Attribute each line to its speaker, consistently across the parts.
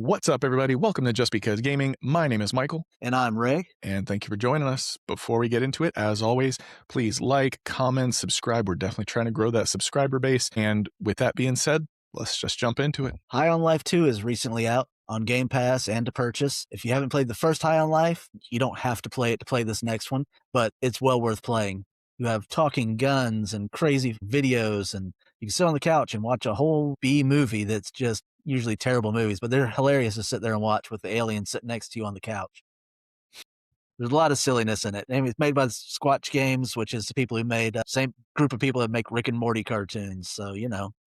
Speaker 1: What's up, everybody? Welcome to Just Because Gaming. My name is Michael,
Speaker 2: And I'm Ray.
Speaker 1: and thank you for joining us. Before we get into it, as always, please like, comment, subscribe. We're definitely trying to grow that subscriber base. And with that being said, let's just jump into it.
Speaker 2: High on Life 2 is recently out on Game Pass and to purchase. If you haven't played the first High on Life, you don't have to play it to play this next one, but it's well worth playing. You have talking guns and crazy videos, and you can sit on the couch and watch a whole B movie that's just usually terrible movies, but they're hilarious to sit there and watch with the alien sitting next to you on the couch. There's a lot of silliness in it. And it's made by Squatch Games, which is the people who made same group of people that make Rick and Morty cartoons. So,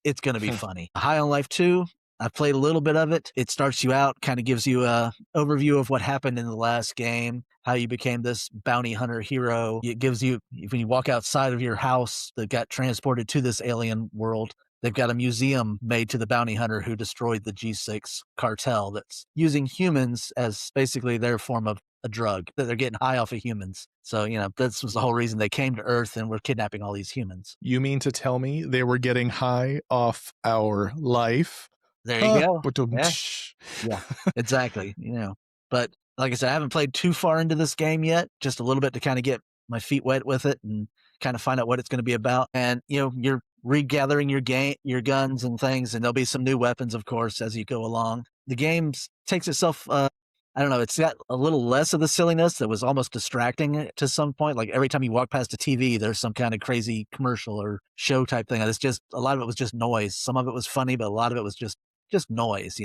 Speaker 2: it's going to be funny. High on Life 2, I've played a little bit of it. It starts you out, kind of gives you a overview of what happened in the last game, how you became this bounty hunter hero. It gives you, when you walk outside of your house that got transported to this alien world, they've got a museum made to the bounty hunter who destroyed the G6 cartel that's using humans as basically their form of a drug, that they're getting high off of humans. So, this was the whole reason they came to Earth and were kidnapping all these humans.
Speaker 1: You mean to tell me they were getting high off our life?
Speaker 2: There you go.
Speaker 1: Yeah.
Speaker 2: Yeah, exactly. But like I said, I haven't played too far into this game yet, just a little bit to kind of get my feet wet with it and kind of find out what it's going to be about. And, you're regathering your guns and things, and there'll be some new weapons, of course, as you go along. The game takes itself, I don't know, it's got a little less of the silliness that was almost distracting to some point. Like every time you walk past a TV, there's some kind of crazy commercial or show type thing. It's just, a lot of it was just noise. Some of it was funny, but a lot of it was just noise,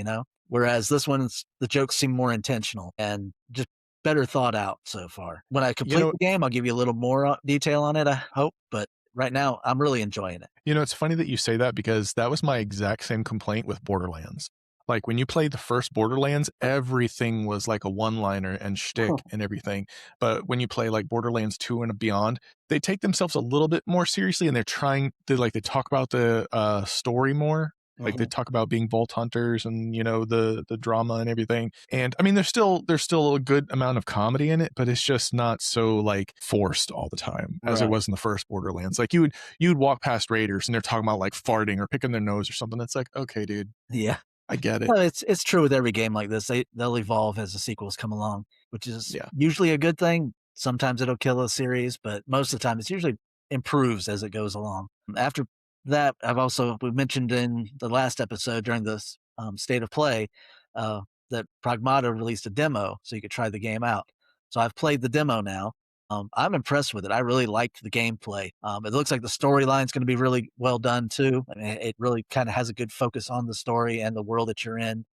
Speaker 2: Whereas this one's, the jokes seem more intentional and just better thought out so far. When I complete the game, I'll give you a little more detail on it, I hope, but right now I'm really enjoying it.
Speaker 1: It's funny that you say that because that was my exact same complaint with Borderlands. Like when you played the first Borderlands, everything was like a one-liner and shtick and everything. But when you play like Borderlands 2 and beyond, they take themselves a little bit more seriously, and they're trying to they talk about the story more. Like they talk about being vault hunters and the drama and everything. And I mean, there's still a good amount of comedy in it, but it's just not so like forced all the time as it was in the first Borderlands. Like you'd walk past raiders and they're talking about like farting or picking their nose or something. It's like, okay, dude.
Speaker 2: Yeah.
Speaker 1: I get it.
Speaker 2: Well, it's true with every game like this. They'll evolve as the sequels come along, which is usually a good thing. Sometimes it'll kill a series, but most of the time it's usually improves as it goes along. After that, we mentioned in the last episode during this state of play that Pragmata released a demo so you could try the game out. So I've played the demo now. I'm impressed with it. I really liked the gameplay. It looks like the storyline's going to be really well done too. I mean, it really kind of has a good focus on the story and the world that you're in.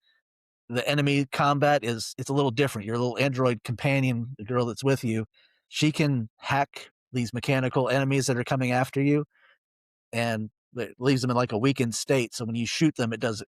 Speaker 2: The enemy combat it's a little different. Your little android companion, the girl that's with you, she can hack these mechanical enemies that are coming after you, and it leaves them in like a weakened state. So when you shoot them, it does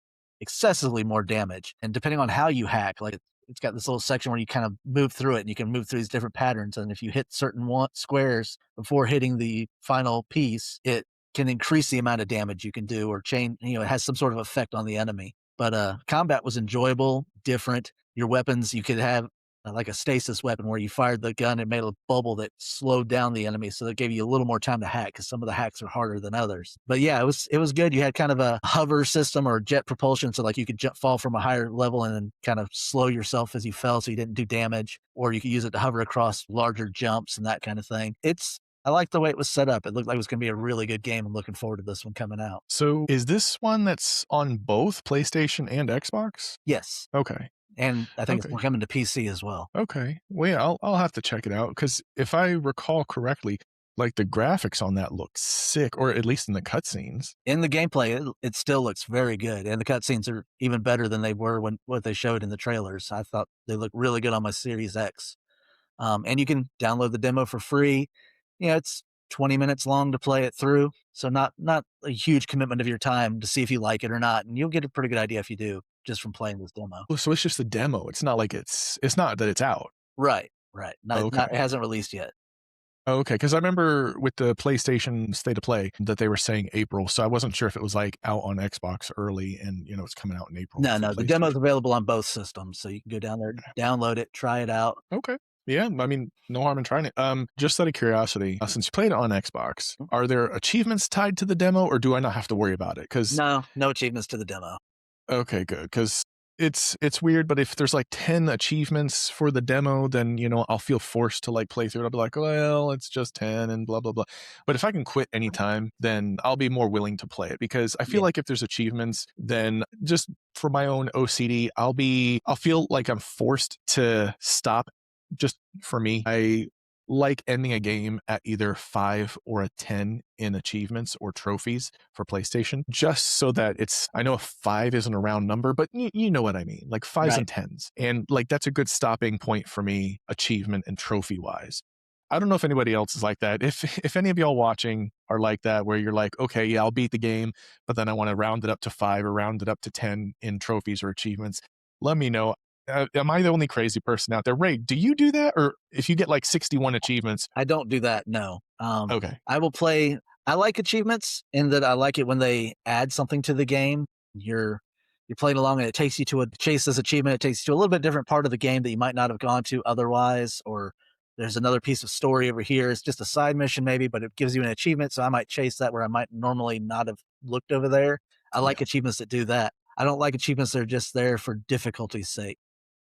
Speaker 2: excessively more damage. And depending on how you hack, like it's got this little section where you kind of move through it and you can move through these different patterns. And if you hit certain squares before hitting the final piece, it can increase the amount of damage you can do or change, it has some sort of effect on the enemy. But combat was enjoyable, different. Your weapons, you could have like a stasis weapon where you fired the gun and made a bubble that slowed down the enemy. So that gave you a little more time to hack because some of the hacks are harder than others. But yeah, it was good. You had kind of a hover system or jet propulsion. So like you could fall from a higher level and then kind of slow yourself as you fell so you didn't do damage, or you could use it to hover across larger jumps and that kind of thing. I like the way it was set up. It looked like it was going to be a really good game. I'm looking forward to this one coming out.
Speaker 1: So is this one that's on both PlayStation and Xbox?
Speaker 2: Yes.
Speaker 1: Okay.
Speaker 2: And I think it's coming to PC as well.
Speaker 1: Okay. Well, yeah, I'll have to check it out because if I recall correctly, like the graphics on that look sick, or at least in the cutscenes.
Speaker 2: In the gameplay, it still looks very good, and the cutscenes are even better than they were what they showed in the trailers. I thought they looked really good on my Series X. And you can download the demo for free. It's 20 minutes long to play it through, so not a huge commitment of your time to see if you like it or not, and you'll get a pretty good idea if you do just from playing this demo.
Speaker 1: Oh, so it's just a demo. It's not like it's not that it's out.
Speaker 2: Right. It hasn't released yet.
Speaker 1: Okay, because I remember with the PlayStation State of Play that they were saying April, so I wasn't sure if it was like out on Xbox early and it's coming out in April.
Speaker 2: No, the demo's available on both systems, so you can go down there, download it, try it out.
Speaker 1: Okay. Yeah, I mean, no harm in trying it. Just out of curiosity, since you played it on Xbox, are there achievements tied to the demo, or do I not have to worry about it?
Speaker 2: No achievements to the demo.
Speaker 1: Okay, good, because it's weird, but if there's like 10 achievements for the demo, then, I'll feel forced to like play through it. I'll be like, well, it's just 10 and blah, blah, blah. But if I can quit anytime, then I'll be more willing to play it because I feel
Speaker 2: Yeah.
Speaker 1: like if there's achievements, then just for my own OCD, I'll feel like I'm forced to stop just for me. I like ending a game at either 5 or a 10 in achievements or trophies for PlayStation, just so that I know 5 isn't a round number, but you know what I mean, like 5s
Speaker 2: Right.
Speaker 1: and 10s. And like that's a good stopping point for me, achievement and trophy wise. I don't know if anybody else is like that. If any of y'all watching are like that, where you're like, okay, yeah, I'll beat the game, but then I want to round it up to 5 or round it up to 10 in trophies or achievements, let me know. Am I the only crazy person out there? Ray, do you do that? Or if you get like 61 achievements?
Speaker 2: I don't do that, no.
Speaker 1: Okay.
Speaker 2: I will play I like achievements in that I like it when they add something to the game. You're you're playing along and it takes you to chase this achievement, it takes you to a little bit different part of the game that you might not have gone to otherwise, or there's another piece of story over here. It's just a side mission maybe, but it gives you an achievement, so I might chase that where I might normally not have looked over there. I like
Speaker 1: Yeah.
Speaker 2: achievements that do that. I don't like achievements that are just there for difficulty's sake.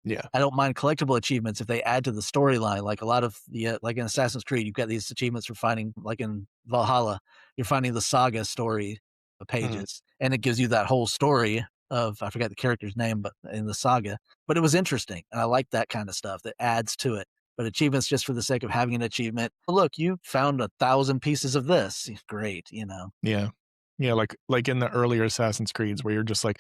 Speaker 1: Yeah.
Speaker 2: I don't mind collectible achievements if they add to the storyline. Like a lot of the like in Assassin's Creed, you've got these achievements for finding, like in Valhalla, you're finding the saga story
Speaker 1: Mhm.
Speaker 2: pages, and it gives you that whole story of I forgot the character's name, but in the saga. But it was interesting, and I like that kind of stuff that adds to it. But achievements just for the sake of having an achievement. "Oh, look, you found 1,000 pieces of this. Great, you know.
Speaker 1: Yeah. Yeah, like in the earlier Assassin's Creeds where you're just like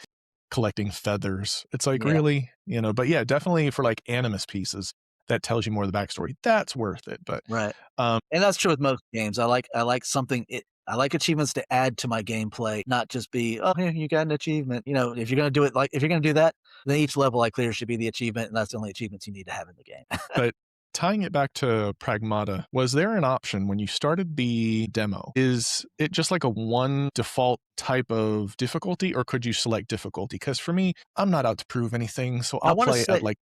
Speaker 1: collecting feathers. It's like,
Speaker 2: Yeah.
Speaker 1: really? But yeah, definitely for like animus pieces that tells you more of the backstory. That's worth it. But
Speaker 2: Right.
Speaker 1: um
Speaker 2: And that's true with most games. I like something I like achievements to add to my gameplay, not just be, "Oh, here, you got an achievement." If you're gonna do it if you're gonna do that, then each level I clear should be the achievement, and that's the only achievements you need to have in the game.
Speaker 1: but tying it back to Pragmata, was there an option when you started the demo? Is it just like a one default type of difficulty or could you select difficulty? Because for me, I'm not out to prove anything, so
Speaker 2: I
Speaker 1: I'll
Speaker 2: wanna
Speaker 1: play it at
Speaker 2: say
Speaker 1: like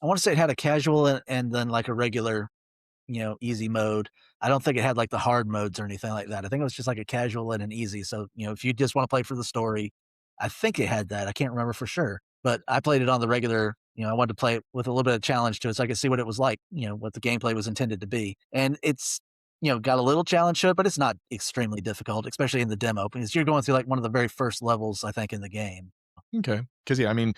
Speaker 2: I wanna say it had a casual and then, like, a regular, easy mode. I don't think it had, like, the hard modes or anything like that. I think it was just, like, a casual and an easy, so, if you just wanna play for the story, I think it had that. I can't remember for sure, but I played it on the regular. I wanted to play it with a little bit of challenge to it so I could see what it was like, what the gameplay was intended to be, and it's, got a little challenge to it, but it's not extremely difficult, especially in the demo, because you're going through, like, one of the very first levels, I think, in the game.
Speaker 1: okay. Because yeah, I mean,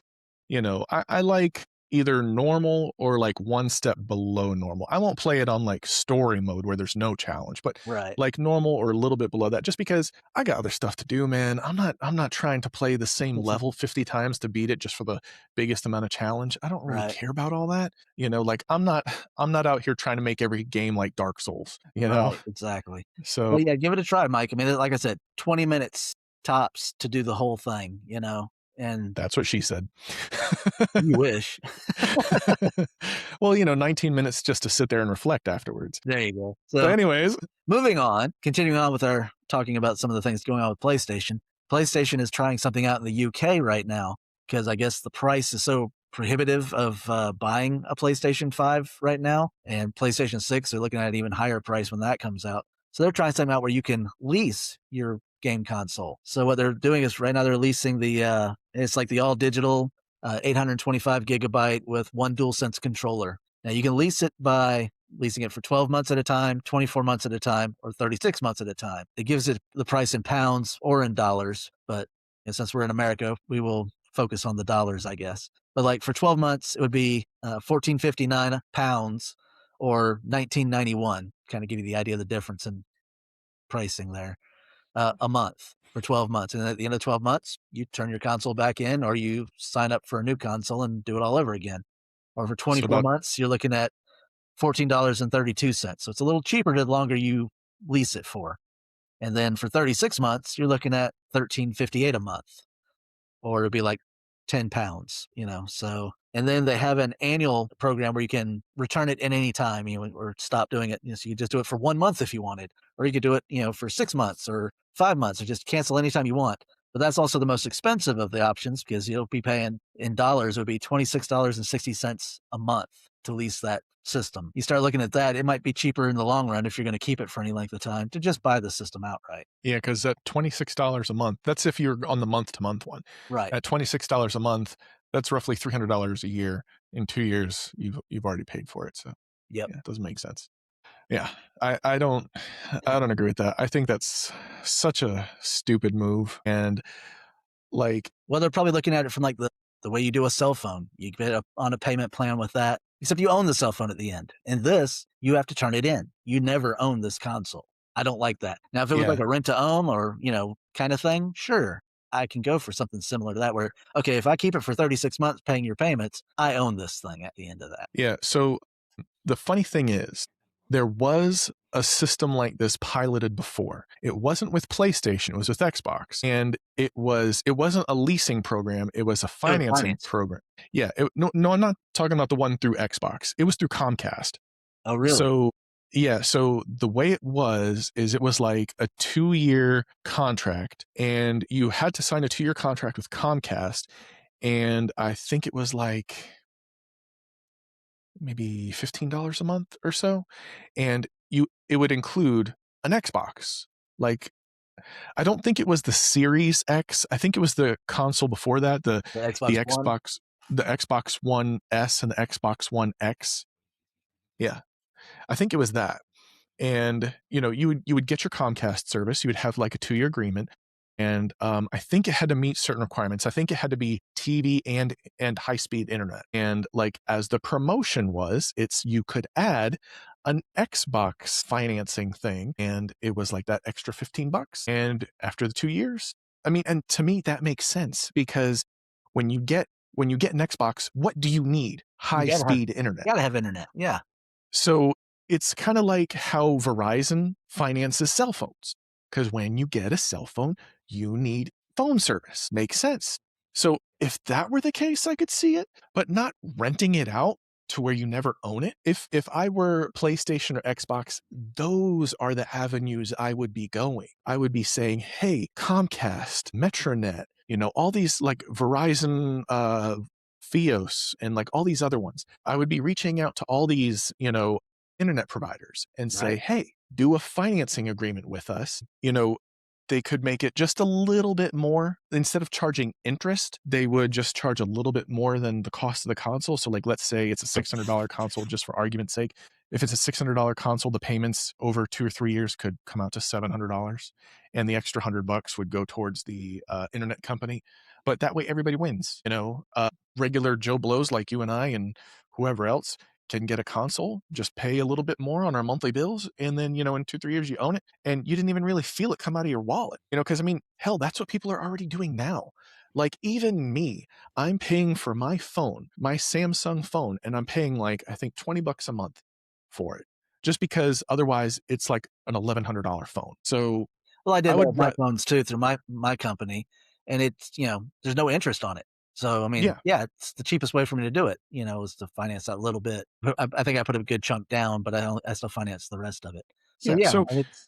Speaker 1: I like either normal or like one step below normal. I won't play it on like story mode where there's no challenge, but
Speaker 2: Right.
Speaker 1: like normal or a little bit below that, just because I got other stuff to do, man. I'm not trying to play the same level 50 times to beat it just for the biggest amount of challenge. I don't really
Speaker 2: Right.
Speaker 1: care about all that. Like I'm not out here trying to make every game like Dark Souls.
Speaker 2: Right, exactly.
Speaker 1: So
Speaker 2: Well, yeah, give it a try, Mike. I mean, like I said, 20 minutes tops to do the whole thing, and
Speaker 1: that's what she said.
Speaker 2: you wish.
Speaker 1: Well, 19 minutes just to sit there and reflect afterwards.
Speaker 2: There you go.
Speaker 1: But
Speaker 2: So,
Speaker 1: anyways,
Speaker 2: moving on, continuing on with our talking about some of the things going on with PlayStation. PlayStation is trying something out in the UK right now because I guess the price is so prohibitive of buying a PlayStation 5 right now, and PlayStation 6 are looking at an even higher price when that comes out. So they're trying something out where you can lease your game console. So what they're doing is right now they're leasing it's like the all digital 825 gigabyte with one DualSense controller. Now you can lease it by leasing it for 12 months at a time, 24 months at a time, or 36 months at a time. It gives it the price in pounds or in dollars, but since we're in America, we will focus on the dollars, I guess. But like for 12 months, it would be 14.59 pounds or 19.91. Kind of give you the idea of the difference in pricing there. A month for 12 months, and at the end of 12 months, you turn your console back in, or you sign up for a new console and do it all over again. Or for
Speaker 1: so
Speaker 2: 24
Speaker 1: about
Speaker 2: months, you're looking at $14.32. So it's a little cheaper the longer you lease it for. And then for 36 months, you're looking at 13.58 a month, or it'd be like 10 pounds. So, and then they have an annual program where you can return it at any time, or stop doing it. So you just do it for 1 month if you wanted, or you could do it, for 6 months or 5 months, or just cancel anytime you want. But that's also the most expensive of the options because you'll be paying in dollars. It would be $26.60 a month to lease that system. You start looking at that, it might be cheaper in the long run if you're going to keep it for any length of time to just buy the system outright.
Speaker 1: yeah, because at $26 a month, that's if you're on the month to month one.
Speaker 2: Right.
Speaker 1: At $26 a month, That's roughly $300 a year. In 2 years, you've already paid for it, so,
Speaker 2: Yep.
Speaker 1: yeah, it doesn't make sense. Yeah, I don't I don't agree with that. I think that's such a stupid move, and, like
Speaker 2: Well, they're probably looking at it from like the way you do a cell phone. You get on a payment plan with that, except you own the cell phone at the end. And this, you have to turn it in. You never own this console. I don't like that. Now, if it was like
Speaker 1: yeah.
Speaker 2: a rent to own or, kind of thing, sure, I can go for something similar to that where, okay, if I keep it for 36 months paying your payments, I own this thing at the end of that.
Speaker 1: Yeah, so the funny thing is, there was a system like this piloted before. It wasn't with PlayStation, it was with Xbox, and it wasn't a leasing program, it was a
Speaker 2: It was
Speaker 1: financing
Speaker 2: financing.
Speaker 1: program. Yeah, no, I'm not talking about the one through Xbox. It was through Comcast.
Speaker 2: Oh, really?
Speaker 1: So, yeah, so the way it was is it was like a 2-year contract, and you had to sign a 2-year contract with Comcast, and I think it was like maybe $15 a month or so, and it would include an Xbox. Like, I don't think it was the Series X. I think it was the console before that,
Speaker 2: The
Speaker 1: the
Speaker 2: Xbox One?
Speaker 1: Xbox One S and the Xbox One X. Yeah, I think it was that. And you would get your Comcast service. You would have like a 2-year agreement, and I think it had to meet certain requirements. I think it had to be TV and high speed internet. And like as the promotion was, it's you could add an Xbox financing thing, and it was like that extra $15. And after the 2 years, I mean, and to me that makes sense because when you get when you get an Xbox, what do you need?
Speaker 2: You
Speaker 1: High
Speaker 2: gotta have
Speaker 1: speed internet.
Speaker 2: gotta have internet. Yeah.
Speaker 1: So it's kind of like how Verizon finances cell phones. Because when you get a cell phone, you need phone service. Makes sense. So if that were the case, I could see it, but not renting it out to where you never own it. If I were PlayStation or Xbox, those are the avenues I would be going. I would be saying, hey, Comcast, Metronet, all these like Verizon Fios and like all these other ones. I would be reaching out to all these, internet providers and say,
Speaker 2: Right.
Speaker 1: hey, do a financing agreement with us. They could make it just a little bit more. Instead of charging interest, they would just charge a little bit more than the cost of the console. So, like, let's say it's a $600 console, just for argument's sake. If it's a $600 console, the payments over 2 or 3 years could come out to $700, and the extra $100 would go towards the internet company. But that way, everybody wins. Regular Joe Blows like you and I and whoever else can get a console, just pay a little bit more on our monthly bills, and then, in 2, 3 years, you own it, and you didn't even really feel it come out of your wallet, because I mean, hell, that's what people are already doing now. Like, even me, I'm paying for my phone, my Samsung phone, and I'm paying like, I think $20 a month for it, just because otherwise it's like an $1,100 phone. So
Speaker 2: Well, I
Speaker 1: I
Speaker 2: did that with
Speaker 1: would,
Speaker 2: my phones too through my company, and it's there's no interest on it. So I mean,
Speaker 1: yeah,
Speaker 2: yeah, it's the cheapest way for me to do it. Is to finance that little bit. But I think I put a good chunk down, but I still finance the rest of it. So
Speaker 1: yeah.
Speaker 2: yeah,
Speaker 1: So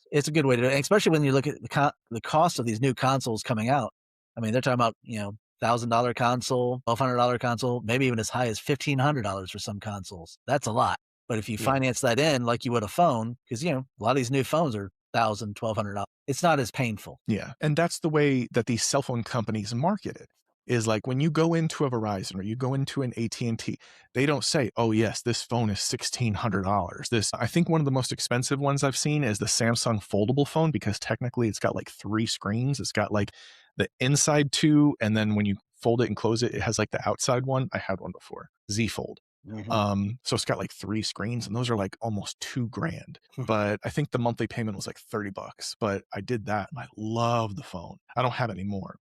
Speaker 2: it's a good way to do it, especially when you look at the cost of these new consoles coming out. I mean, they're talking about $1,000 console, $1,200 console, maybe even as high as $1,500 for some consoles. That's a lot. But if you
Speaker 1: yeah.
Speaker 2: finance that in like you would a phone, because a lot of these new phones are 1,000, $1,200. It's not as painful.
Speaker 1: Yeah, and that's the way that these cell phone companies market it. Is like when you go into a Verizon or you go into an AT&T, they don't say, "Oh yes, this phone is $1,600." I think one of the most expensive ones I've seen is the Samsung foldable phone because technically it's got like 3 screens. It's got like the inside 2, and then when you fold it and close it, it has like the outside one. I had one before, Z Fold.
Speaker 2: Mhm.
Speaker 1: So it's got like 3 screens, and those are like almost 2 grand. But I think the monthly payment was like $30. But I did that, and I love the phone. I don't have it anymore.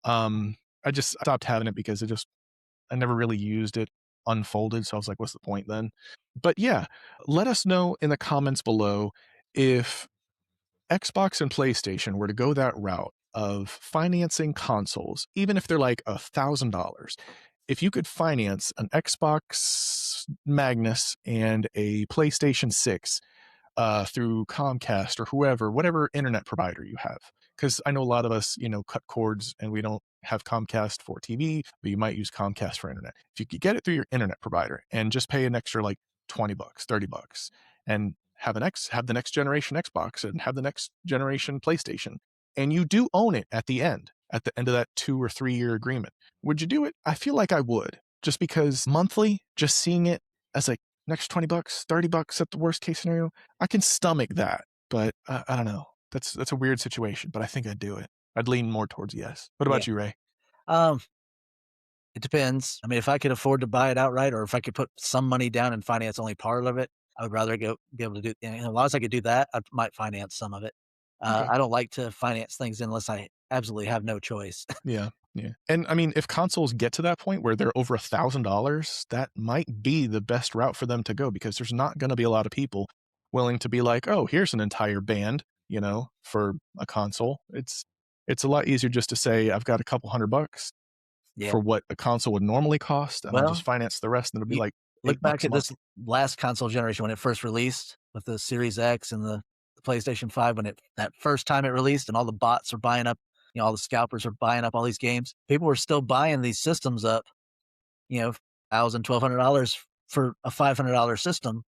Speaker 1: Um, I just stopped having it because I never really used it unfolded. So I was like, what's the point then? But yeah, let us know in the comments below if Xbox and PlayStation were to go that route of financing consoles, even if they're like $1,000. If you could finance an Xbox Magnus and a PlayStation 6 through Comcast or whoever, whatever internet provider you have. Because I know a lot of us, cut cords and we don't have Comcast for TV, but you might use Comcast for internet. If you could get it through your internet provider and just pay an extra like $20, $30, and have the next generation Xbox and have the next generation PlayStation, and you do own it at the end. at the end of that 2 or 3 year agreement. Would you do it? I feel like I would, just because monthly, just seeing it as like next 20 bucks, 30 bucks at the worst case scenario, I can stomach that. But I don't know. That's a weird situation, but I think I'd do it. I'd lean more towards yes. What
Speaker 2: Yeah.
Speaker 1: about you, Ray?
Speaker 2: Um, it depends. I mean, if I could afford to buy it outright or if I could put some money down and finance only part of it, I would rather be able to do, as long as I could do that, I might finance some of it.
Speaker 1: Okay.
Speaker 2: I don't like to finance things unless I absolutely have no choice.
Speaker 1: Yeah, yeah. And I mean, if consoles get to that point where they're over $1,000, that might be the best route for them to go because there's not going to be a lot of people willing to be like, "Oh, here's an entire band," for a console. It's a lot easier just to say, "I've got a couple $100
Speaker 2: Yeah.
Speaker 1: for what a console would normally cost, and I'll just
Speaker 2: Well,
Speaker 1: finance the rest, and it'll be
Speaker 2: you
Speaker 1: like
Speaker 2: look back
Speaker 1: 8 bucks a
Speaker 2: at
Speaker 1: month."
Speaker 2: this last console generation when it first released with the Series X and the PlayStation 5 when that first time it released and all the bots were buying up, all the scalpers were buying up all these games. People were still buying these systems up, $1,000, $1,200 for a $500 system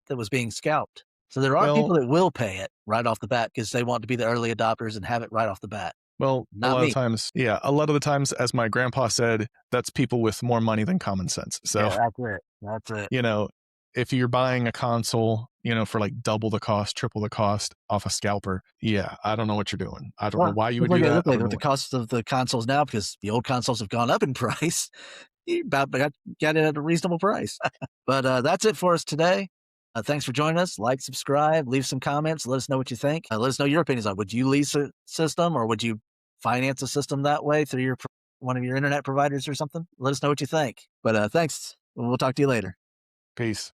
Speaker 2: that was being scalped. So there are
Speaker 1: Well
Speaker 2: people that will pay it right off the bat because they want to be the early adopters and have it right off the bat.
Speaker 1: well, a
Speaker 2: Not
Speaker 1: lot of
Speaker 2: me.
Speaker 1: times yeah, a lot of the times, as my grandpa said, that's people with more money than common sense. So
Speaker 2: Yeah, that's it. That's it.
Speaker 1: you know, if you're buying a console, for like double the cost, triple the cost off a scalper, yeah, I don't know what you're doing. I don't know
Speaker 2: Well,
Speaker 1: why you would
Speaker 2: just
Speaker 1: do that.
Speaker 2: look
Speaker 1: I
Speaker 2: at
Speaker 1: don't
Speaker 2: it
Speaker 1: know
Speaker 2: with the
Speaker 1: what.
Speaker 2: cost of the consoles now because the old consoles have gone up in price. You about got it at a reasonable price. But that's it for us today. Thanks for joining us. Like, subscribe, leave some comments. Let us know what you think. Let us know your opinions on would you lease a system or would you finance a system that way through one of your internet providers or something? Let us know what you think. But thanks. We'll talk to you later.
Speaker 1: Peace.